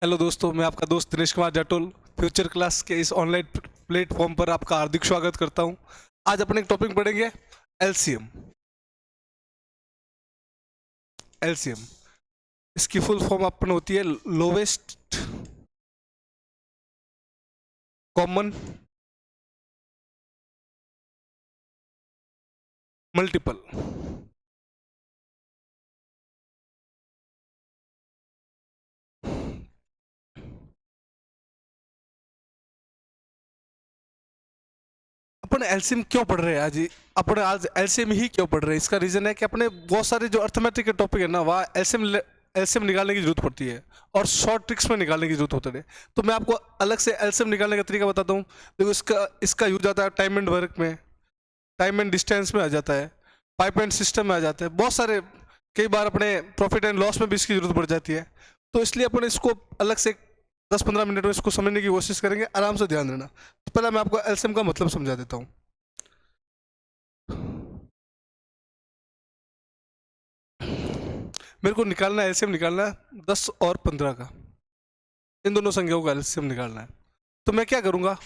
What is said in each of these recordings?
Hello दोस्तों, मैं आपका दोस्त दिनेश कुमार जाटोल फ्यूचर क्लास के इस ऑनलाइन प्लेटफॉर्म पर आपका हार्दिक स्वागत करता हूं। आज अपने एक टॉपिक पढ़ेंगे एलसीएम। एलसीएम इसकी फुल फॉर्म अपन होती है लोवेस्ट कॉमन मल्टीपल। अपन एलसीएम क्यों पढ़ रहे हैं आज? अपन आज एलसीएम ही क्यों पढ़ रहे हैं? इसका रीजन है कि अपने बहुत सारे जो अर्थमेटिक के टॉपिक है ना, वहाँ एलसीएम निकालने की जरूरत पड़ती है और शॉर्ट ट्रिक्स में निकालने की जरूरत होती है। तो मैं आपको अलग से एलसीएम निकालने का तरीका बताता हूँ। देखो, इसका इसका यूज आता है टाइम एंड वर्क में, टाइम एंड डिस्टेंस में आ जाता है, पाइप एंड सिस्टम में आ जाता है, बहुत सारे। कई बार अपने प्रॉफिट एंड लॉस में भी इसकी जरूरत पड़ जाती है। तो इसलिए अपन इसको अलग से 10-15 मिनट में इसको समझने की कोशिश करेंगे। आराम से ध्यान देना। तो पहले मैं आपको एलसीएम का मतलब समझा देता हूँ। मेरे को निकालना है, एलसीएम निकालना है 10 और 15 का। इन दोनों संख्याओं का एलसीएम निकालना है। तो मैं क्या करूंगा?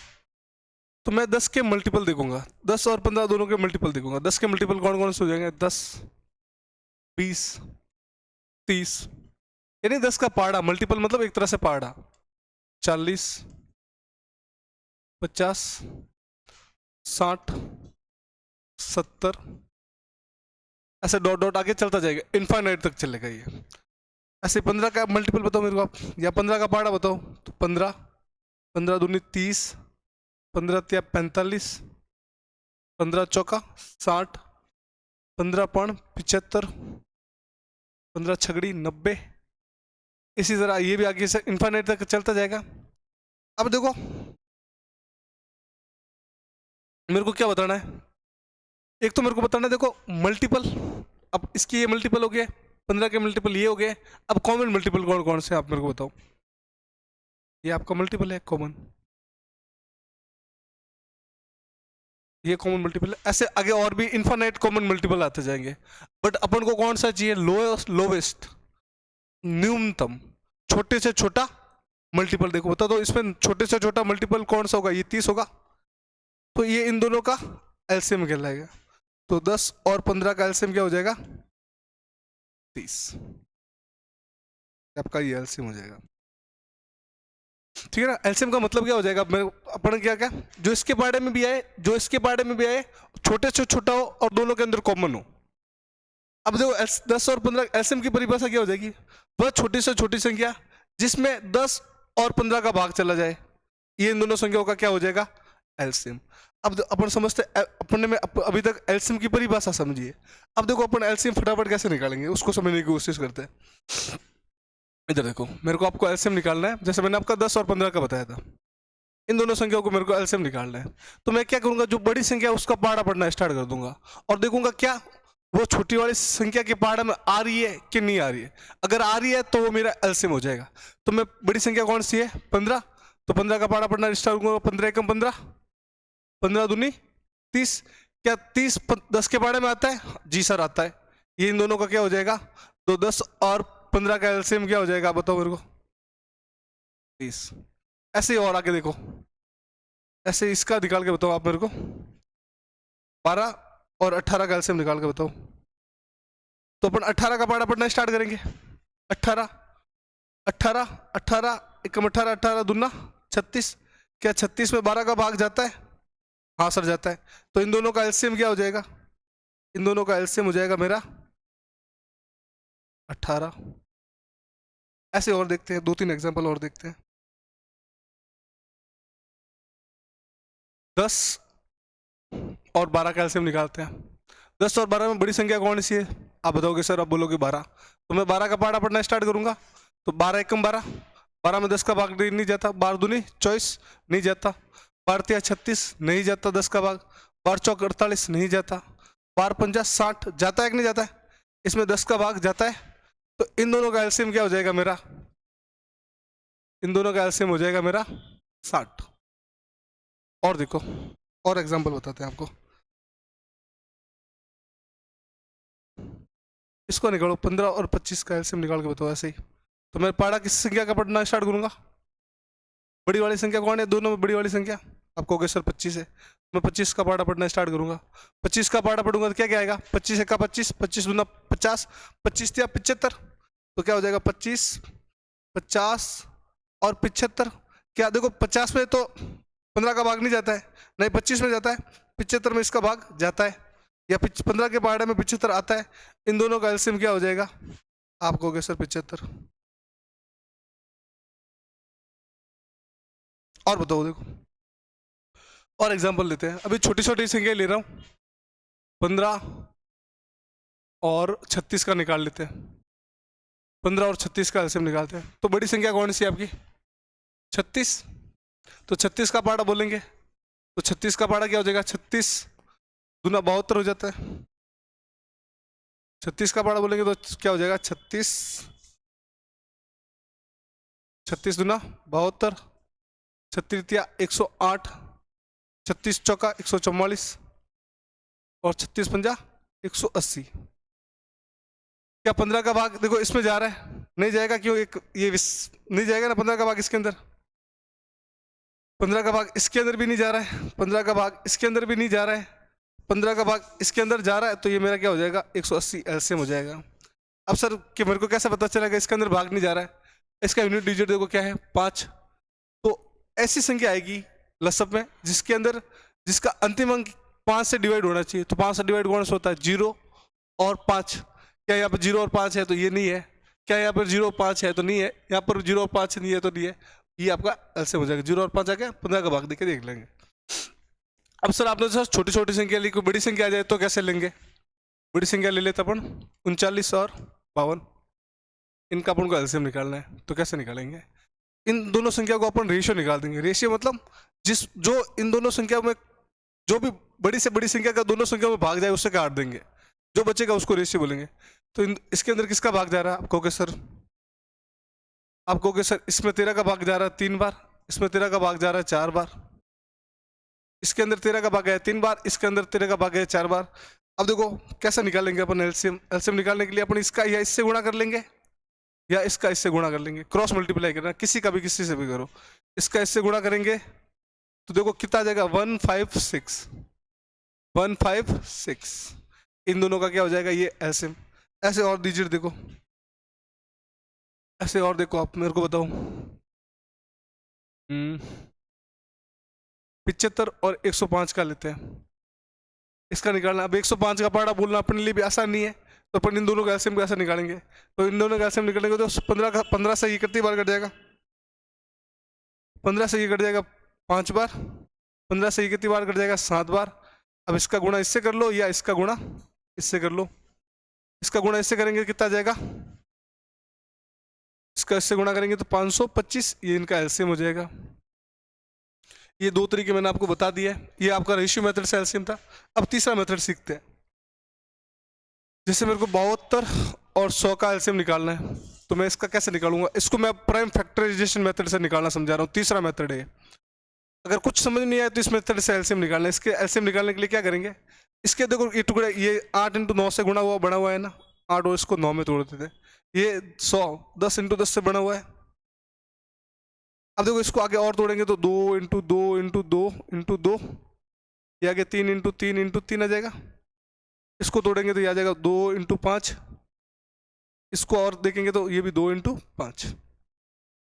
तो मैं 10 के मल्टीपल देखूंगा, 10 और 15 दोनों के मल्टीपल देखूंगा। 10 के मल्टीपल कौन कौन से हो जाएंगे? 10, 20, 30, यानी 10 का पहाड़ा मल्टीपल, मतलब एक तरह से पहाड़ा। 40, 50, 60, 70, ऐसे डॉट डॉट आगे चलता जाएगा, इनफाइनाइट तक चलेगा ये। ऐसे 15 का मल्टीपल बताओ मेरे को आप, या 15 का पहाड़ा बताओ। तो 15, 15 दूनी 30, 15 तिया 45, 15 चौका 60, 15 पण 75, 15 छगड़ी 90। इसी तरह ये भी आगे से इनफाइनाइट तक चलता जाएगा। अब देखो, मेरे को क्या बताना है? एक तो मेरे को बताना है, देखो मल्टीपल। अब इसकी ये मल्टीपल हो गया, 15 के मल्टीपल ये हो गए। अब कॉमन मल्टीपल कौन कौन से आप मेरे को बताओ। ये आपका मल्टीपल है कॉमन, ये कॉमन मल्टीपल है। ऐसे आगे और भी इनफाइनाइट कॉमन मल्टीपल आते जाएंगे। बट अपन को कौन सा चाहिए? लोवेस्ट, न्यूनतम, छोटे से छोटा मल्टीपल। देखो बता दो, इसमें छोटे से छोटा मल्टीपल कौन सा होगा? ये 30 होगा। तो ये इन दोनों का एलसीएम कहलाएगा। तो 10 और 15 का एलसीएम क्या हो जाएगा? 30। आपका ये एलसीएम हो जाएगा। ठीक है ना? एलसीएम का मतलब क्या हो जाएगा? अपन क्या क्या जो इसके बारे में भी आए, जो इसके बारे में भी आए, छोटे से छोटा हो और दोनों के अंदर कॉमन हो। अब देखो 10 और 15 एलसीएम की परिभाषा क्या हो जाएगी? वह छोटी से छोटी संख्या जिसमें 10 और 15 का भाग चला जाए, ये इन दोनों संख्याओं का क्या हो जाएगा? एलसीएम। अब अपन समझते, अपने में अभी तक एलसीएम की परिभाषा समझिए। अब देखो अपन एलसीएम फटाफट कैसे निकालेंगे उसको समझने की कोशिश करते हैं। इधर देखो, मेरे को आपको एलसीएम निकालना है। जैसे मैंने आपका 10 और 15 का बताया था, इन दोनों संख्याओं को मेरे को एलसीएम निकालना है। तो मैं क्या करूंगा? जो बड़ी संख्या है उसका पहाड़ा पढ़ना स्टार्ट कर दूंगा और देखूंगा क्या वो छोटी वाली संख्या के पहाड़ा में आ रही है कि नहीं आ रही है। अगर आ रही है तो वो मेरा एलसीएम हो जाएगा। तो मैं बड़ी संख्या कौन सी है? 15। तो 15 का पहाड़ा पढ़ना स्टार्ट करूंगा। 15 एकम 15, 15 दूनी 30। क्या 30 10 के पहाड़े में आता है? जी सर आता है। ये इन दोनों का क्या हो जाएगा? तो 10 और 15 का एलसीएम क्या हो जाएगा? बताओ मेरे को। 30। ऐसे ही और आगे देखो, ऐसे इसका निकाल के बताओ आप मेरे को। 12 और 18 का एलसीएम निकाल के बताओ। तो अपन 18 का पहाड़ा पढ़ना स्टार्ट करेंगे। 18, 18, 18 एकम 18, 18 दूना 36। क्या 36 में 12 का भाग जाता है? हाँ सर जाता है। तो इन दोनों का एलसीएम क्या हो जाएगा? इन दोनों का एलसीएम हो जाएगा मेरा 18। ऐसे और देखते हैं, 2-3 एग्जांपल और देखते हैं। 10 और 12 का एलसीएम निकालते हैं। 10 और 12 में बड़ी संख्या कौन सी है? आप बताओगे सर, आप बोलोगे 12। तो मैं 12 का पहाड़ा पढ़ना स्टार्ट करूंगा। तो 12 एकम 12, 12 में 10 का भाग नहीं जाता। 12 दूनी 24 नहीं जाता। 12 तिया 36 नहीं जाता 10 का भाग। 12 चौक 48 नहीं जाता। 12 पंजा 60 जाता है कि नहीं जाता है? इसमें 10 का भाग जाता है। तो इन दोनों का एलसीएम क्या हो जाएगा मेरा? इन दोनों का एलसीएम हो जाएगा मेरा 60। और देखो, और एग्जांपल बताते हैं आपको। इसको निकालो, 15 और 25 का एलसीएम निकाल के बताओ ऐसे ही। तो मैं पाड़ा किस संख्या का पढ़ना स्टार्ट करूंगा? बड़ी वाली संख्या कौन है दोनों में? बड़ी वाली संख्या आप कहोगे सर 25 है, मैं 25 का पाड़ा पढ़ना स्टार्ट करूंगा। 25 का पाड़ा पढ़ूंगा तो क्या क्या आएगा? 25 का 25, 25 दूना 50, 25 या 75, तो क्या हो जाएगा? 25, 50 और 75। क्या देखो 50 में तो 15 का भाग नहीं जाता है, नहीं 25 में जाता है, 75 में इसका भाग जाता है, या 15 के पाड़े में 75 आता है। इन दोनों का एलसीएम क्या हो जाएगा? आप कहोगे सर 75। और बताओ, देखो और एग्जांपल लेते हैं। अभी छोटी छोटी संख्या ले रहा हूं, 15 और 36 का निकाल लेते हैं। 15 और 36 का एलसीएम निकालते हैं। तो बड़ी संख्या कौन सी आपकी? 36। तो 36 का पाड़ा बोलेंगे तो 36 का पाड़ा क्या हो जाएगा? 36 दूना 72 हो जाता है। 36 का पाड़ा बोलेंगे तो क्या हो जाएगा? 36, 36 दूना 72, 36 या 108, 36 चौका 144 और 36 पंजा 180। क्या 15 का भाग देखो इसमें जा रहा है? नहीं जाएगा, क्यों? एक ये नहीं जाएगा ना 15 का भाग इसके अंदर। 15 का भाग इसके अंदर भी नहीं जा रहा है, 15 का भाग इसके अंदर भी नहीं जा रहा है, 15 का भाग इसके अंदर जा रहा है, तो ये मेरा क्या हो जाएगा? 180 एलसीएम हो जाएगा। अब सर कि मेरे को कैसे पता चलेगा इसके अंदर भाग नहीं जा रहा है? इसका यूनिट डिजिट देखो क्या है? 5। तो ऐसी संख्या आएगी लसअप में जिसके अंदर जिसका अंतिम अंक 5 से डिवाइड होना चाहिए। तो 5 से डिवाइड कौन सा होता है? 0 और 5। क्या यहाँ पर 0 और 5 है? तो ये नहीं है। क्या यहाँ पर 0 और 5 है? तो नहीं है। यहाँ पर 0 और 5 नहीं है तो नहीं है। ये आपका एलसीएम हो जाएगा। 0 और 5 आ गया, 15 का भाग देके देख लेंगे। अब सर आपने सर छोटी छोटी संख्या ली, कोई बड़ी संख्या आ जाए तो कैसे लेंगे? बड़ी संख्या ले लेते अपन 39 और 52, इनका अपन को एलसीएम निकालना है। तो कैसे निकालेंगे? इन दोनों संख्या को अपन रेशियो निकाल देंगे। रेशियो मतलब जो इन दोनों संख्या में जो भी बड़ी से बड़ी संख्या का दोनों संख्या में भाग जाए उससे काट देंगे, जो बचेगा उसको रेशियो बोलेंगे। तो इसके अंदर किसका भाग जा रहा है? आप कहोगे सर इसमें 13 का भाग जा रहा है 3 बार, इसमें 13 का भाग जा रहा है 4 बार, इसके अंदर 13 का भाग है 3 बार, इसके अंदर 13 का भाग है 4 बार। अब देखो कैसे निकालेंगे अपन एलसीएम? एलसीएम निकालने के लिए अपन इसका या इससे गुणा कर लेंगे या इसका इससे गुणा कर लेंगे। क्रॉस मल्टीप्लाई करना, किसी का भी किसी से भी करो। इसका इससे गुणा करेंगे तो देखो कितना आ जाएगा? 156, 156। इन दोनों का क्या हो जाएगा? ये एलसीएम। ऐसे और डिजिट देखो, ऐसे और देखो, आप मेरे को बताओ। 75 और 105 का लेते हैं, इसका निकालना। अब 105 का पाड़ा बोलना अपने लिए भी आसान नहीं है, तो अपन इन दोनों का एलसीएम कैसे निकालेंगे? तो इन दोनों का एलसीएम निकालेंगे तो 15 से ये कितनी बार कट जाएगा? 15 से ये कट जाएगा 5 बार, 15 से ये कितनी बार कट जाएगा? 7 बार। अब इसका गुणा इससे कर लो या इसका गुणा इससे कर लो। इसका गुणा इससे करेंगे कितना आ जाएगा? इसका इससे गुणा करेंगे तो 525, ये इनका एलसीएम हो जाएगा। ये दो तरीके मैंने आपको बता दिया है। ये आपका रेशियो मेथड से एलसीएम था। अब तीसरा मेथड सीखते हैं। जैसे मेरे को 72 और 100 का एलसीएम निकालना है, तो मैं इसका कैसे निकालूंगा? इसको मैं प्राइम फैक्टराइजेशन मेथड से निकालना समझा रहा हूँ। तीसरा मेथड है। अगर कुछ समझ नहीं आए तो इस मेथड से एलसीएम निकालना है। इसके एलसीएम निकालने के लिए क्या करेंगे? इसके देखो ये टुकड़े, ये 8 × 9 से गुणा हुआ बना हुआ है ना, 8 और इसको 9 में तोड़ देते थे। ये 100 10 × 10 से बना हुआ है। अब देखो इसको आगे और तोड़ेंगे तो 2 × 2 × 2 × 2, ये आगे 3 × 3 × 3 आ जाएगा। इसको तोड़ेंगे तो ये आ जाएगा 2 × 5। इसको और देखेंगे तो ये भी 2 × 5।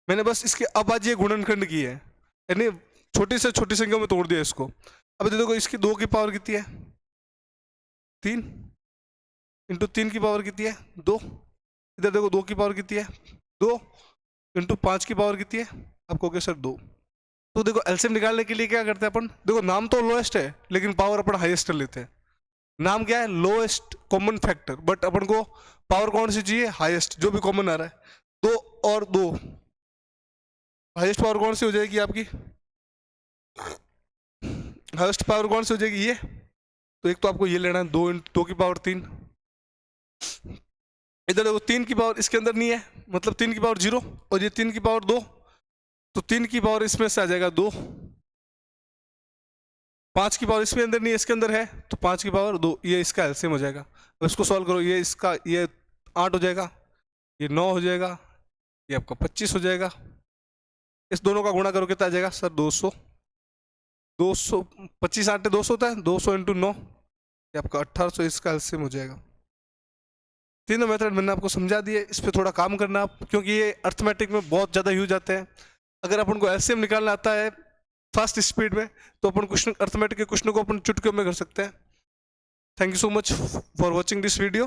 मैंने बस इसके अभाज्य गुणनखंड की है, यानी छोटी से छोटी संख्या में तोड़ दिया इसको। अब देखो इसकी 2 की पावर कितनी है? 3 × 3 की पावर कितनी है? 2। इधर देखो 2 की पावर कितनी है? 2 × 5 की पावर कितनी है? आप कहोगे सर 2। तो देखो एलसीएम निकालने के लिए क्या करते हैं अपन? देखो नाम तो लोएस्ट है लेकिन पावर अपन हाईएस्ट लेते हैं। नाम क्या है? लोएस्ट कॉमन फैक्टर, बट अपन को पावर कौन सी चाहिए? हाईएस्ट, जो भी कॉमन आ रहा है। 2 और 2, हाईएस्ट पावर कौन सी हो जाएगी आपकी? हाईएस्ट पावर कौन सी हो जाएगी? ये। तो एक तो आपको ये लेना है 2 × 2 की पावर 3। इधर देखो 3 की पावर इसके अंदर नहीं है, मतलब 3 की पावर 0, और ये 3 की पावर 2, तो 3 की पावर इसमें से आ जाएगा 2। 5 की पावर इसमें अंदर नहीं है, इसके अंदर है, तो 5 की पावर 2, ये इसका एलसीएम हो जाएगा। अब इसको सॉल्व करो, ये इसका ये 8 हो जाएगा, ये 9 हो जाएगा, ये आपका 25 हो जाएगा। इस दोनों का गुणा करो कितना आ जाएगा सर? 200। 200 25 8 200 होता है, 200 इंटू 9, ये आपका 1800 इसका एलसीएम हो जाएगा। तीनों मेथड मैंने आपको समझा दिए, इस पर थोड़ा काम करना आप, क्योंकि ये अर्थमेटिक में बहुत ज़्यादा यूज आते हैं। अगर अपन को एलसीएम निकालना आता है फास्ट स्पीड में तो अपन क्वेश्चन अर्थमेटिक के क्वेश्चनों को अपन चुटकियों में कर सकते हैं। Thank you so much for watching this video.